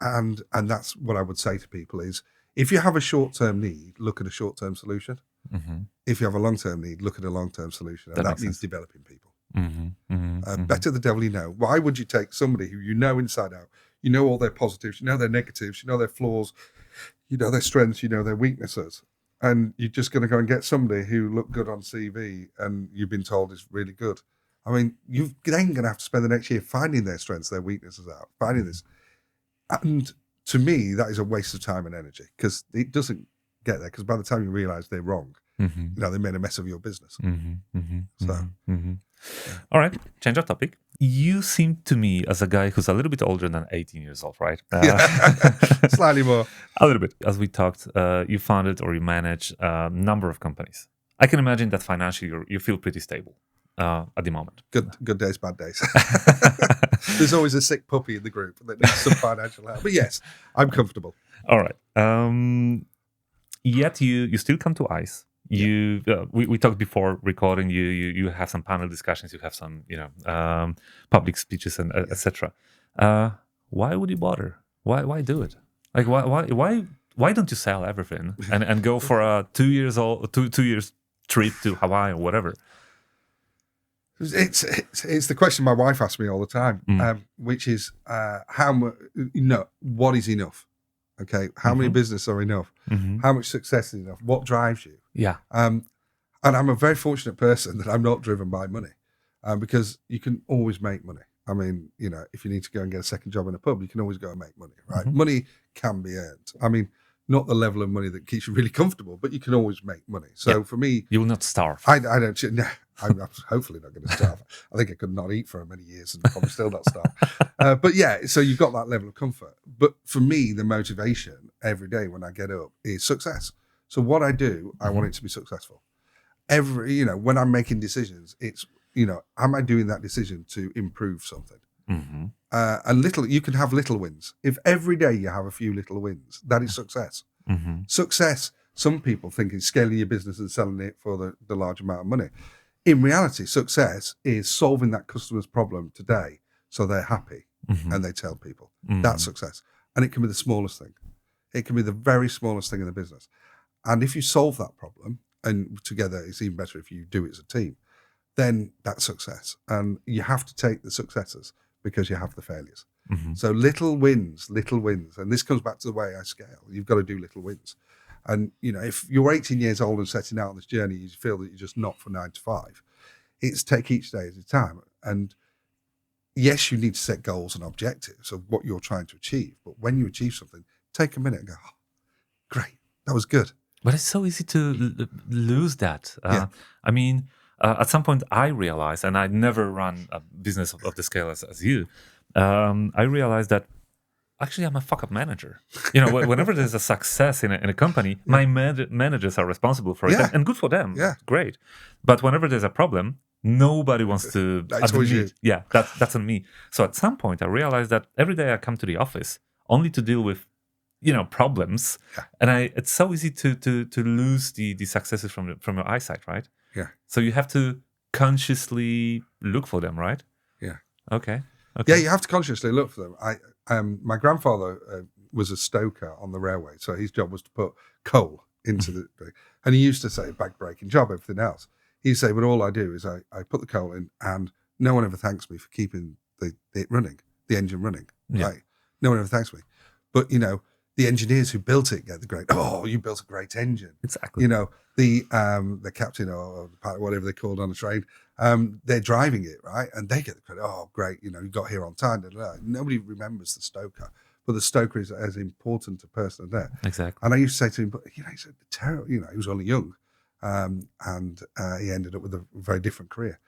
And that's what I would say to people is, if you have a short-term need, look at a short-term solution. Mm-hmm. If you have a long-term need, look at a long-term solution. And that means developing people. Mm-hmm. Mm-hmm. Better the devil you know. Why would you take somebody who you know inside out, you know all their positives, you know their negatives, you know their flaws, you know their strengths, you know their weaknesses, and you're just going to go and get somebody who looked good on CV and you've been told is really good? I mean, you're then going to have to spend the next year finding their strengths, their weaknesses out, finding this. And to me, that is a waste of time and energy because it doesn't get there. Because by the time you realize they're wrong, they made a mess of your business. So, all right, change of topic. You seem to me as a guy who's a little bit older than 18 years old, right? Slightly more. A little bit. As we talked, you founded or you manage a number of companies. I can imagine that financially you feel pretty stable at the moment. Good days, bad days. There's always a sick puppy in the group that needs some financial help. But yes, I'm comfortable. All right. Yet you still come to ICE. We talked before recording. You have some panel discussions. You have some public speeches and etc. Why would you bother? Why do it? Like why don't you sell everything and go for a 2 years trip to Hawaii or whatever? It's the question my wife asks me all the time, which is how much, what is enough? Okay, how many business are enough? How much success is enough? What drives you? Yeah. And I'm a very fortunate person that I'm not driven by money, because you can always make money. I mean, if you need to go and get a second job in a pub, you can always go and make money, right? Money can be earned. I mean, not the level of money that keeps you really comfortable, but you can always make money. So for me, you will not starve. I don't. No, I'm hopefully not going to starve. I think I could not eat for many years and probably still not starve. But yeah, so you've got that level of comfort. But for me, the motivation every day when I get up is success. So what I do, I want it to be successful. When I'm making decisions, it's, am I doing that decision to improve something? And you can have little wins. If every day you have a few little wins, that is success. Success, some people think, is scaling your business and selling it for the large amount of money. In reality, success is solving that customer's problem today so they're happy and they tell people. That's success. And it can be the smallest thing. It can be the very smallest thing in the business. And if you solve that problem, and together it's even better if you do it as a team, then that's success. And you have to take the successes because you have the failures. So little wins. And this comes back to the way I scale. You've got to do little wins. And, if you're 18 years old and setting out on this journey, you feel that you're just not for 9 to 5. It's take each day at a time. And yes, you need to set goals and objectives of what you're trying to achieve. But when you achieve something, take a minute and go, oh, great, that was good. But it's so easy to lose that. I mean, at some point I realized, and I never run a business of the scale as you, I realized that actually I'm a fuck-up manager. Whenever there's a success in a company, my managers are responsible for it. And good for them. Yeah. Great. But whenever there's a problem, nobody wants to admit it. Yeah, that's on me. So at some point I realized that every day I come to the office only to deal with problems, and it's so easy to lose the successes from your eyesight, right? Yeah. So you have to consciously look for them, right? Yeah. Okay. Yeah, you have to consciously look for them. My grandfather was a stoker on the railway, so his job was to put coal into the, and he used to say, back-breaking job, everything else. He'd say, but all I do is I put the coal in, and no one ever thanks me for keeping it running, the engine running. Yeah. Right? No one ever thanks me. But, the engineers who built it get the great, oh, you built a great engine. Exactly. The captain or the pilot, whatever they're called on the train, they're driving it, right? And they get the credit. Oh, great, you got here on time. Nobody remembers the stoker, but the stoker is as important a person as that. Exactly. And I used to say to him, but he's a terrible, he was only young, and he ended up with a very different career.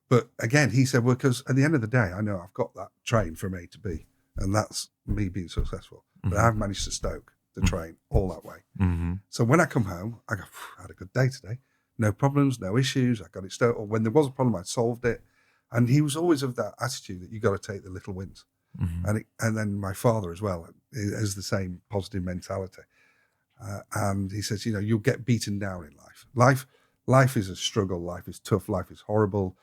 But again, he said, well, because at the end of the day, I know I've got that train from A to B. And that's me being successful. But Mm-hmm. I've managed to stoke the train all that way. Mm-hmm. So when I come home, I go, I had a good day today. No problems, no issues. I got it stoked. Or when there was a problem, I solved it. And he was always of that attitude that you got to take the little wins. Mm-hmm. And then my father as well has the same positive mentality. And he says, you'll get beaten down in life. Life is a struggle. Life is tough. Life is horrible.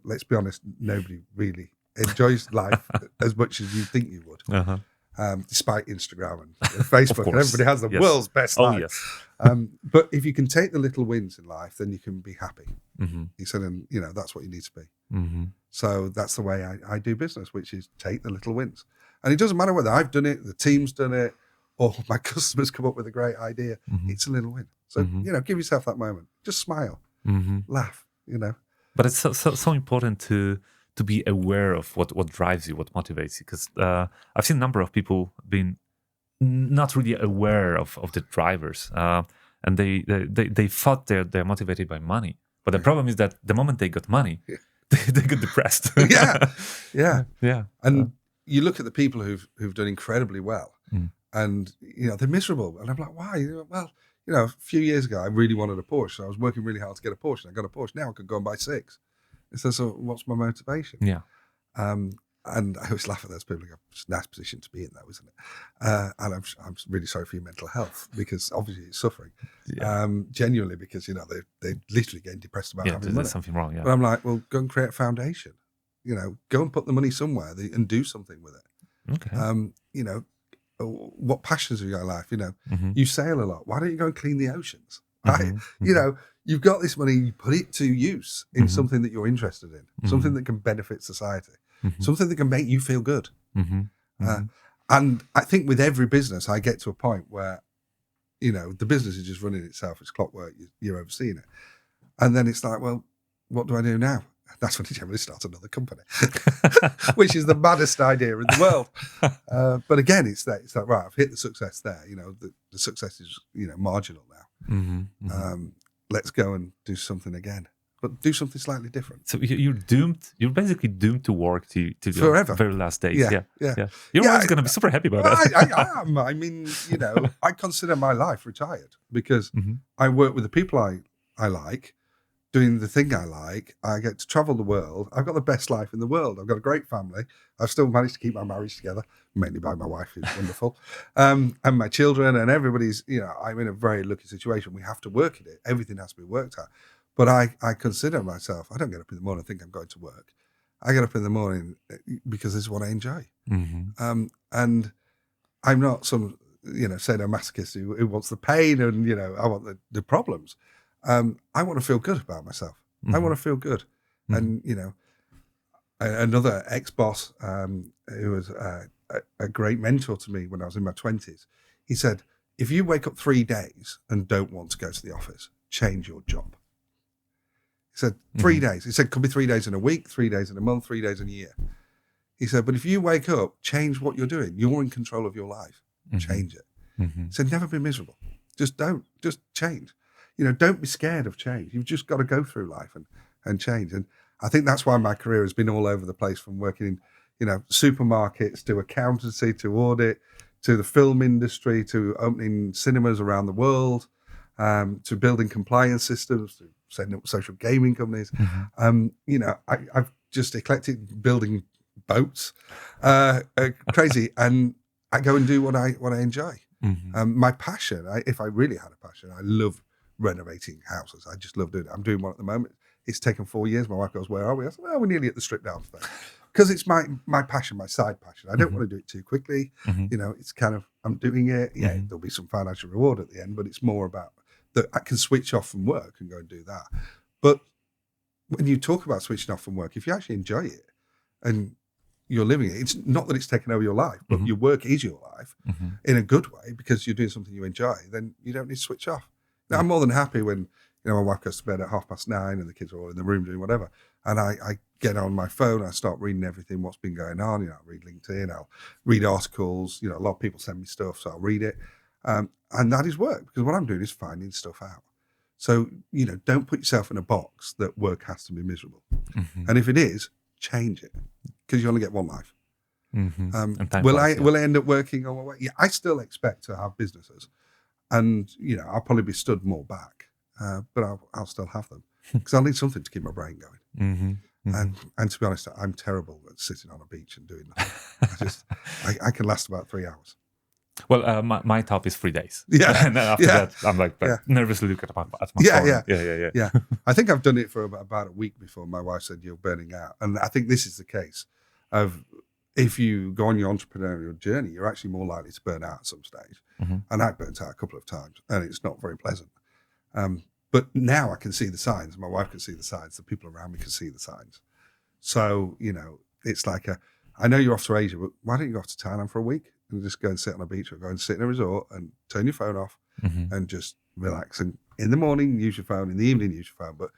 Let's be honest, nobody really enjoys life as much as you think you would. Uh-huh. Despite Instagram and Facebook, and everybody has the world's best life. Yes. But if you can take the little wins in life, then you can be happy. Mm-hmm. He said, and that's what you need to be. Mm-hmm. So that's the way I do business, which is take the little wins. And it doesn't matter whether I've done it, the team's done it, or my customers come up with a great idea. Mm-hmm. It's a little win. So, give yourself that moment. Just smile, laugh, But it's so important to be aware of what drives you, what motivates you. Because I've seen a number of people being not really aware of the drivers. And they thought they're motivated by money. But the problem is that the moment they got money, they get depressed. Yeah. And you look at the people who've done incredibly well, and they're miserable. And I'm like, why? Well, a few years ago, I really wanted a Porsche. So I was working really hard to get a Porsche. And I got a Porsche. Now I could go and buy 6. So what's my motivation? Yeah. And I always laugh at those people. It's a nice position to be in, though, isn't it? And I'm really sorry for your mental health, because obviously you're suffering. Yeah. Genuinely, because they're literally getting depressed about having money. There's something wrong. Yeah. But I'm like, well, go and create a foundation. Go and put the money somewhere and do something with it. Okay. What passions have you got in life? Mm-hmm. You sail a lot. Why don't you go and clean the oceans? Mm-hmm. Right? You've got this money, you put it to use in something that you're interested in, something that can benefit society, something that can make you feel good. And I think with every business, I get to a point where, the business is just running itself. It's clockwork. You're overseeing it. And then it's like, well, what do I do now? That's when you generally start another company, which is the maddest idea in the world. But again, it's like, right, I've hit the success there. The success is, marginal now. Let's go and do something again, but do something slightly different. So you're doomed. You're basically doomed to work to forever. Your very last days. Yeah. Your wife's going to be super happy about that. I am. I mean, I consider my life retired, because I work with the people I like, doing the thing I like. I get to travel the world. I've got the best life in the world. I've got a great family. I've still managed to keep my marriage together, mainly by my wife, who's wonderful, and my children, and everybody's, I'm in a very lucky situation. We have to work at it. Everything has to be worked at. But I consider myself, I don't get up in the morning and think I'm going to work. I get up in the morning because this is what I enjoy. And I'm not some, sadomasochist who wants the pain and, I want the problems. I want to feel good about myself. I want to feel good. And, another ex-boss who was a great mentor to me when I was in my 20s, he said, if you wake up 3 days and don't want to go to the office, change your job. He said, 3 days. He said, could be 3 days in a week, 3 days in a month, 3 days in a year. He said, but if you wake up, change what you're doing. You're in control of your life. Change it. He said, never be miserable. Just change. Don't be scared of change. You've just got to go through life and change. And I think that's why my career has been all over the place, from working in, supermarkets to accountancy to audit to the film industry to opening cinemas around the world, to building compliance systems, to setting up social gaming companies. I've just eclectic, building boats, crazy, and I go and do what I enjoy. My passion, if I really had a passion, I love renovating houses. I just love doing it. I'm doing one at the moment. It's taken 4 years. My wife goes, where are we? I said, well, we're nearly at the strip down stage. Because it's my passion, my side passion. I don't want to do it too quickly. It's kind of, I'm doing it. Yeah, there'll be some financial reward at the end, but it's more about that I can switch off from work and go and do that. But when you talk about switching off from work, if you actually enjoy it and you're living it, it's not that it's taken over your life, but your work is your life in a good way, because you're doing something you enjoy, then you don't need to switch off. Now, I'm more than happy when, my wife goes to bed at 9:30 and the kids are all in the room doing whatever. And I get on my phone, I start reading everything, what's been going on. I'll read LinkedIn, I'll read articles. A lot of people send me stuff, so I'll read it. And that is work, because what I'm doing is finding stuff out. So, don't put yourself in a box that work has to be miserable. And if it is, change it, because you only get one life. And time flies, Will I end up working on my way? Yeah, I still expect to have businesses, and I'll probably be stood more back, but I'll still have them because I'll need something to keep my brain going. And to be honest, I'm terrible at sitting on a beach and doing nothing. I can last about 3 hours. Well, my top is 3 days. Yeah. And then after that, I'm like nervously looking at my phone. Yeah. I think I've done it for about a week before my wife said you're burning out. And I think this is the case of if you go on your entrepreneurial journey, you're actually more likely to burn out at some stage. And I burnt out a couple of times and it's not very pleasant. But now I can see the signs. My wife can see the signs. The people around me can see the signs. So, it's like I know you're off to Asia, but why don't you go off to Thailand for a week? And just go and sit on a beach or go and sit in a resort and turn your phone off and just relax. And in the morning, use your phone. In the evening, use your phone. But,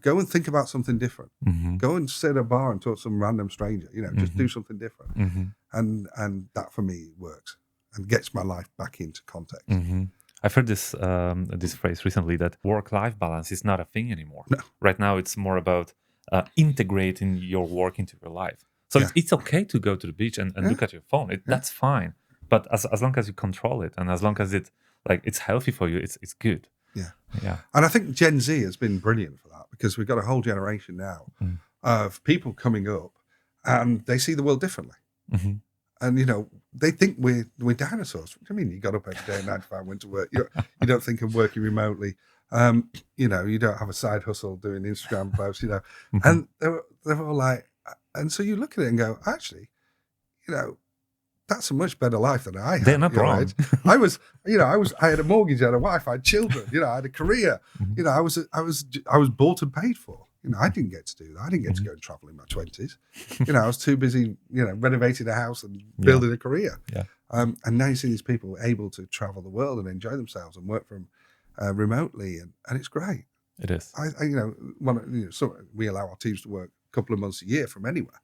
go and think about something different. Go and sit at a bar and talk to some random stranger. Just do something different. And that for me works and gets my life back into context. I've heard this phrase recently that work-life balance is not a thing anymore. No. Right now, it's more about integrating your work into your life. So it's okay to go to the beach and look at your phone. That's fine. But as long as you control it and as long as it's healthy for you, it's good. Yeah. And I think Gen Z has been brilliant for that because we've got a whole generation now of people coming up and they see the world differently. And, they think we're dinosaurs. What do you mean? You got up every day at 9 to 5, went to work. You don't think of working remotely. You don't have a side hustle doing Instagram posts, And they're all like, and so you look at it and go, actually, that's a much better life than I had. They're not wrong. Right? I had a mortgage, I had a wife, I had children, I had a career. I was bought and paid for. I didn't get to do that. I didn't get to go and travel in my 20s. I was too busy, renovating a house and building a career. And now you see these people able to travel the world and enjoy themselves and work from remotely, and it's great. It is. So we allow our teams to work a couple of months a year from anywhere.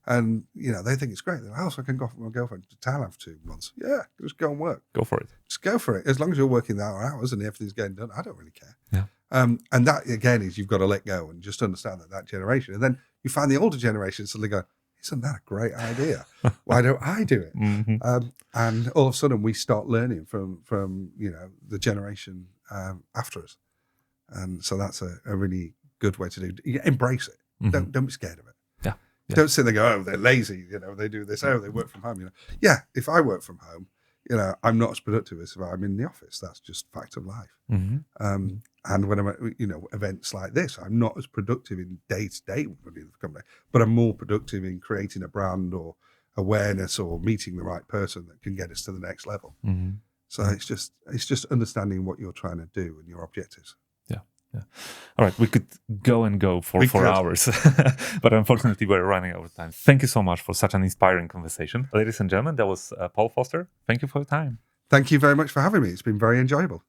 And, they think it's great. They're like, oh, so I can go off with my girlfriend to Thailand for 2 months. Yeah, just go and work. Go for it. Just go for it. As long as you're working our hours and everything's getting done, I don't really care. Yeah. And that, again, is you've got to let go and just understand that generation. And then you find the older generation suddenly go, isn't that a great idea? Why don't I do it? And all of a sudden we start learning from the generation after us. And so that's a really good way to do it. Embrace it. Don't be scared of it. Don't sit there and go, oh, they're lazy, they do this, oh, they work from home, Yeah, if I work from home, I'm not as productive as if I'm in the office. That's just fact of life. And when I'm at, events like this, I'm not as productive in day-to-day running the company, but I'm more productive in creating a brand or awareness or meeting the right person that can get us to the next level. So it's just understanding what you're trying to do and your objectives. Yeah. All right. We could go for 4 hours, but unfortunately we're running out of time. Thank you so much for such an inspiring conversation. Ladies and gentlemen, that was Paul Foster. Thank you for your time. Thank you very much for having me. It's been very enjoyable.